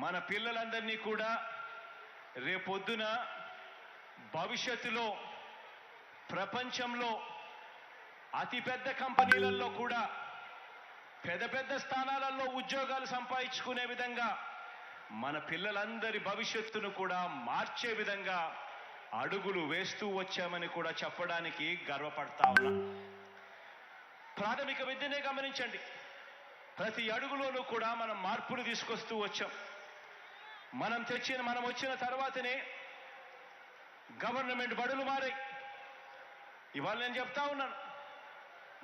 మన పిల్లలందరినీ కూడా రేపొద్దున భవిష్యత్తులో ప్రపంచంలో అతిపెద్ద కంపెనీలలో కూడా పెద్ద పెద్ద స్థానాలలో ఉద్యోగాలు సంపాదించుకునే విధంగా మన పిల్లలందరి భవిష్యత్తును కూడా మార్చే విధంగా అడుగులు వేస్తూ వచ్చామని కూడా చెప్పడానికి గర్వపడతా ఉన్నా. ప్రాథమిక విద్యనే గమనించండి, ప్రతి అడుగులోనూ కూడా మనం మార్పులు తీసుకొస్తూ వచ్చాం. మనం వచ్చిన తర్వాతనే గవర్నమెంట్ బడులు మారాయి. ఇవాళ నేను చెప్తా ఉన్నాను,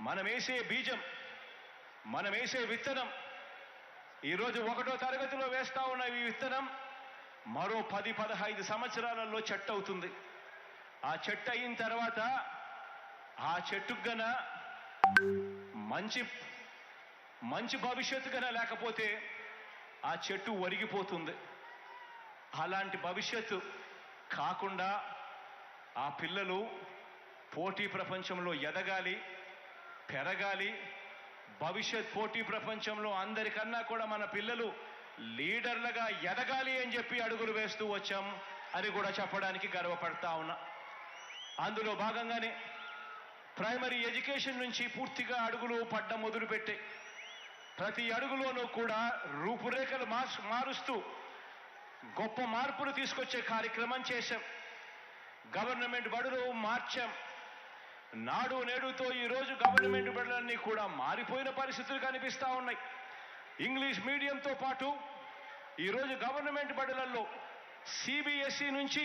మనం వేసే బీజం, మనం వేసే విత్తనం, ఈరోజు 1వ తరగతిలో వేస్తా ఉన్న ఈ విత్తనం మరో 10-15 సంవత్సరాలలో చెట్టు అవుతుంది. ఆ చెట్టు అయిన తర్వాత ఆ చెట్టుకు గన మంచి భవిష్యత్తు గన లేకపోతే ఆ చెట్టు ఒరిగిపోతుంది. అలాంటి భవిష్యత్తు కాకుండా ఆ పిల్లలు పోటీ ప్రపంచంలో ఎదగాలి, పెరగాలి. భవిష్యత్ పోటీ ప్రపంచంలో అందరికన్నా కూడా మన పిల్లలు లీడర్లుగా ఎదగాలి అని చెప్పి అడుగులు వేస్తూ వచ్చాం అని కూడా చెప్పడానికి గర్వపడతా ఉన్నా. అందులో భాగంగానే ప్రైమరీ ఎడ్యుకేషన్ నుంచి పూర్తిగా అడుగులు పడ్డం మొదలుపెట్టే ప్రతి అడుగులోనూ కూడా రూపురేఖలు మారుస్తూ గొప్ప మార్పులు తీసుకొచ్చే కార్యక్రమం చేశాం. గవర్నమెంట్ బడులు మార్చాం. నాడు నేడుతో ఈరోజు గవర్నమెంట్ బడులన్నీ కూడా మారిపోయిన పరిస్థితులు కనిపిస్తూ ఉన్నాయి. ఇంగ్లీష్ మీడియంతో పాటు ఈరోజు గవర్నమెంట్ బడులలో సిబిఎస్ఈ నుంచి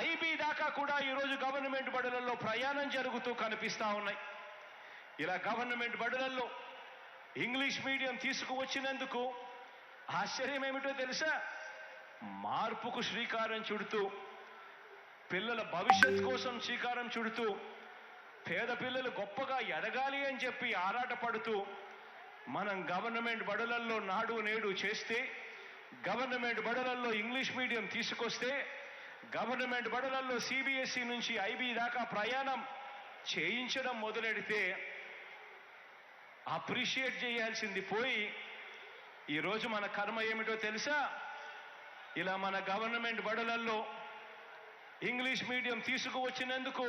ఐబీ దాకా కూడా ఈరోజు గవర్నమెంట్ బడులలో ప్రయాణం జరుగుతూ కనిపిస్తూ ఉన్నాయి. ఇలా గవర్నమెంట్ బడులలో ఇంగ్లీష్ మీడియం తీసుకువచ్చినందుకు ఆశ్చర్యం ఏమిటో తెలుసా? మార్పుకు శ్రీకారం చుడుతూ, పిల్లల భవిష్యత్ కోసం శ్రీకారం చుడుతూ, పేద పిల్లలు గొప్పగా ఎదగాలి అని చెప్పి ఆరాటపడుతూ మనం గవర్నమెంట్ బడులలో నాడు నేడు చేస్తే, గవర్నమెంట్ బడులలో ఇంగ్లీష్ మీడియం తీసుకొస్తే, గవర్నమెంట్ బడులలో సిబిఎస్ఈ నుంచి ఐబీ దాకా ప్రయాణం చేయించడం మొదలెడితే అప్రిషియేట్ చేయాల్సింది పోయి ఈరోజు మన కర్మ ఏమిటో తెలుసా? ఇలా మన గవర్నమెంట్ బడులలో ఇంగ్లీష్ మీడియం తీసుకువచ్చినందుకు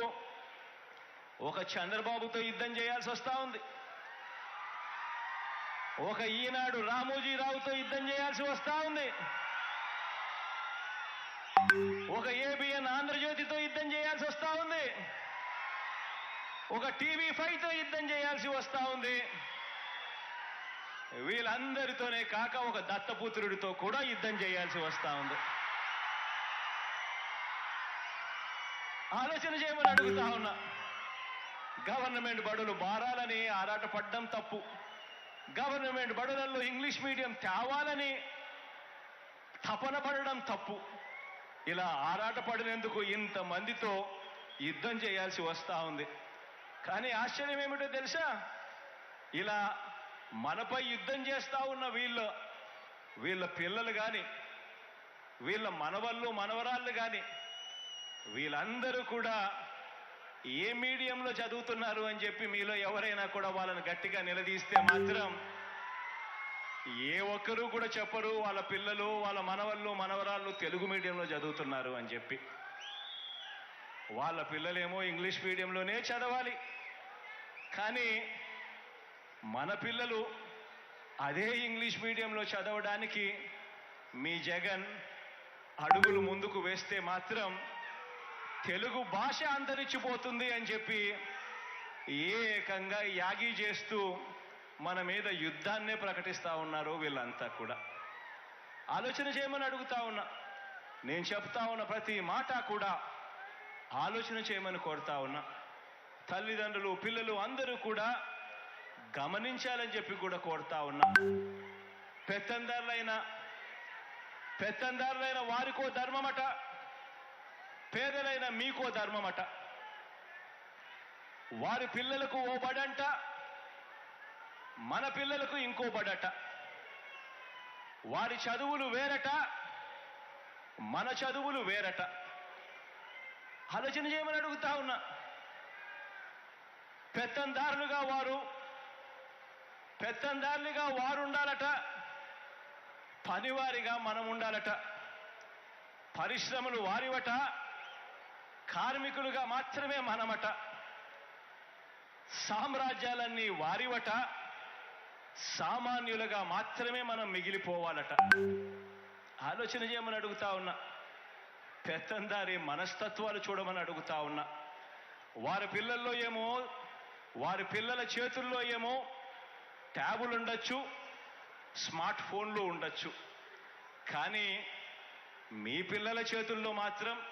ఒక చంద్రబాబుతో యుద్ధం చేయాల్సి వస్తూ ఉంది, ఒక ఈనాడు రామోజీరావుతో యుద్ధం చేయాల్సి వస్తూ ఉంది, ఒక ఏబిఎన్ ఆంధ్రజ్యోతితో యుద్ధం చేయాల్సి వస్తూ ఉంది, ఒక TV5తో యుద్ధం చేయాల్సి వస్తూ ఉంది. వీళ్ళందరితోనే కాక ఒక దత్తపుత్రుడితో కూడా యుద్ధం చేయాల్సి వస్తూ ఉంది. ఆలోచన చేయమని అడుగుతా ఉన్నా. గవర్నమెంట్ బడులు మారాలని ఆరాటపడ్డం తప్పు. గవర్నమెంట్ బడులలో ఇంగ్లీష్ మీడియం తేవాలని తపన పడడం తప్పు. ఇలా ఆరాటపడినందుకు ఇంతమందితో యుద్ధం చేయాల్సి వస్తూ ఉంది. కానీ ఆశ్చర్యం ఏమిటో తెలుసా? ఇలా మనపై యుద్ధం చేస్తూ ఉన్న వీళ్ళ పిల్లలు కానీ, వీళ్ళ మనవళ్ళు మనవరాళ్ళు కానీ, వీళ్ళందరూ కూడా ఏ మీడియంలో చదువుతున్నారు అని చెప్పి మీలో ఎవరైనా కూడా వాళ్ళని గట్టిగా నిలదీస్తే మాత్రం ఏ ఒక్కరూ కూడా చెప్పరు వాళ్ళ పిల్లలు, వాళ్ళ మనవళ్ళు మనవరాళ్ళు తెలుగు మీడియంలో చదువుతున్నారు అని చెప్పి. వాళ్ళ పిల్లలేమో ఇంగ్లీష్ మీడియంలోనే చదవాలి. కానీ మన పిల్లలు అదే ఇంగ్లీష్ మీడియంలో చదవడానికి మీ జగన్ అడుగులు ముందుకు వేస్తే మాత్రం తెలుగు భాష అంతరించిపోతుంది అని చెప్పి ఏకంగా యాగి చేస్తూ మన మీద యుద్ధాన్నే ప్రకటిస్తూ ఉన్నారు వీళ్ళంతా కూడా. ఆలోచన చేయమని అడుగుతా ఉన్నా. నేను చెప్తా ఉన్న ప్రతి మాట కూడా ఆలోచన చేయమని కోరుతా ఉన్నా. తల్లిదండ్రులు, పిల్లలు అందరూ కూడా గమనించాలని చెప్పి కూడా కోరుతా ఉన్నా. పెత్తందారులైన వారికో ధర్మమట, పేదలైన మీకో ధర్మమట. వారి పిల్లలకు ఓ బడంట, మన పిల్లలకు ఇంకో బడట. వారి చదువులు వేరట, మన చదువులు వేరట. ఆలోచన చేయమని అడుగుతా ఉన్నా. పెత్తందారులుగా వారు ఉండాలట, పనివారిగా మనం ఉండాలట. పరిశ్రమలు వారివట, కార్మికులుగా మాత్రమే మనమట. సామ్రాజ్యాలన్నీ వారివట, సామాన్యులుగా మాత్రమే మనం మిగిలిపోవాలట. ఆలోచన చేయమని అడుగుతా ఉన్నా. పెత్తందారి మనస్తత్వాలు చూడమని అడుగుతా ఉన్నా. వారి పిల్లల్లో ఏమో, వారి పిల్లల చేతుల్లో ఏమో ట్యాబులు ఉండొచ్చు, స్మార్ట్ ఫోన్లు ఉండొచ్చు. కానీ మీ పిల్లల చేతుల్లో మాత్రం,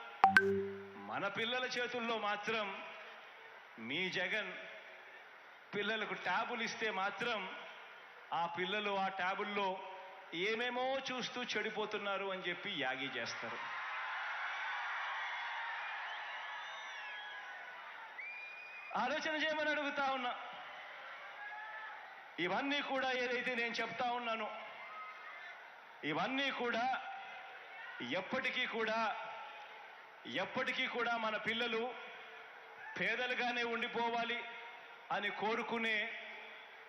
మన పిల్లల చేతుల్లో మాత్రం మీ జగన్ పిల్లలకు ట్యాబులు ఇస్తే మాత్రం ఆ పిల్లలు ఆ ట్యాబుల్లో ఏమేమో చూస్తూ చెడిపోతున్నారు అని చెప్పి యాగి చేస్తారు. ఆలోచన చేయమని అడుగుతా ఉన్నా. ఇవన్నీ కూడా ఏదైతే నేను చెప్తా ఉన్నానో, ఇవన్నీ కూడా ఎప్పటికీ కూడా మన పిల్లలు పేదలుగానే ఉండిపోవాలి అని కోరుకునే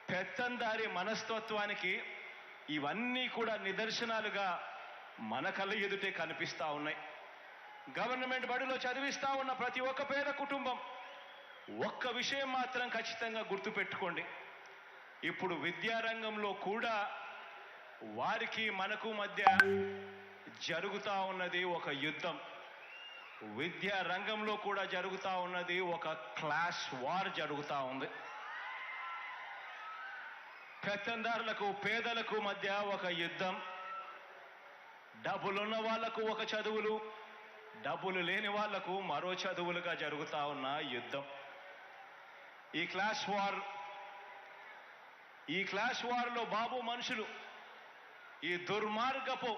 పెత్తందారి మనస్తత్వానికి ఇవన్నీ కూడా నిదర్శనాలుగా మన కళ్ళ ఎదుటే కనిపిస్తా ఉన్నాయి. గవర్నమెంట్ బడిలో చదివిస్తా ఉన్న ప్రతి ఒక్క పేద కుటుంబం ఒక్క విషయం మాత్రం ఖచ్చితంగా గుర్తుపెట్టుకోండి. ఇప్పుడు విద్యారంగంలో కూడా వారికి మనకు మధ్య జరుగుతా ఉన్నది ఒక యుద్ధం. విద్యా రంగంలో కూడా జరుగుతా ఉన్నది ఒక క్లాస్ వార్ జరుగుతా ఉంది. పెత్తందారులకు పేదలకు మధ్య ఒక యుద్ధం. డబ్బులున్న వాళ్లకు ఒక చదువులు, డబ్బులు లేని వాళ్లకు మరో చదువులుగా జరుగుతా ఉన్న యుద్ధం. ఈ క్లాస్ వార్లో బాబు మనుషులు ఈ దుర్మార్గపు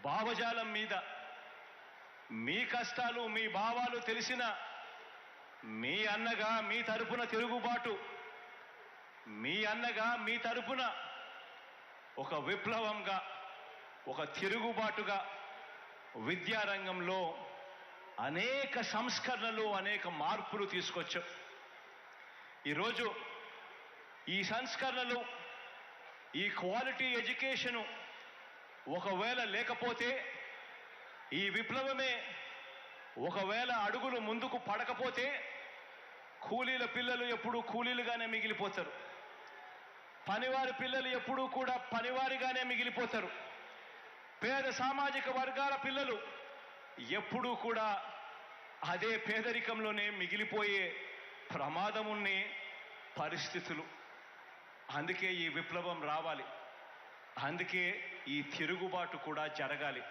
భావజాలం మీద మీ కష్టాలు, మీ భావాలు తెలిసిన మీ అన్నగా మీ తరపున తిరుగుబాటు, మీ అన్నగా మీ తరపున ఒక విప్లవంగా, ఒక తిరుగుబాటుగా విద్యారంగంలో అనేక సంస్కరణలు, అనేక మార్పులు తీసుకొచ్చాం. ఈరోజు ఈ సంస్కరణలు, ఈ క్వాలిటీ ఎడ్యుకేషను ఒకవేళ లేకపోతే, ఈ విప్లవమే ఒకవేళ అడుగులు ముందుకు పడకపోతే కూలీల పిల్లలు ఎప్పుడూ కూలీలుగానే మిగిలిపోతారు. పనివారి పిల్లలు ఎప్పుడూ కూడా పనివారిగానే మిగిలిపోతారు. పేద సామాజిక వర్గాల పిల్లలు ఎప్పుడూ కూడా అదే పేదరికంలోనే మిగిలిపోయే ప్రమాదం ఉన్న పరిస్థితులు. అందుకే ఈ విప్లవం రావాలి. అందుకే ఈ తిరుగుబాటు కూడా జరగాలి.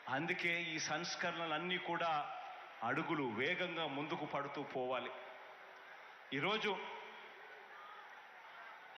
అందుకే ఈ సంస్కరణలన్నీ కూడా అడుగులు వేగంగా ముందుకు పడుతూ పోవాలి. ఈరోజు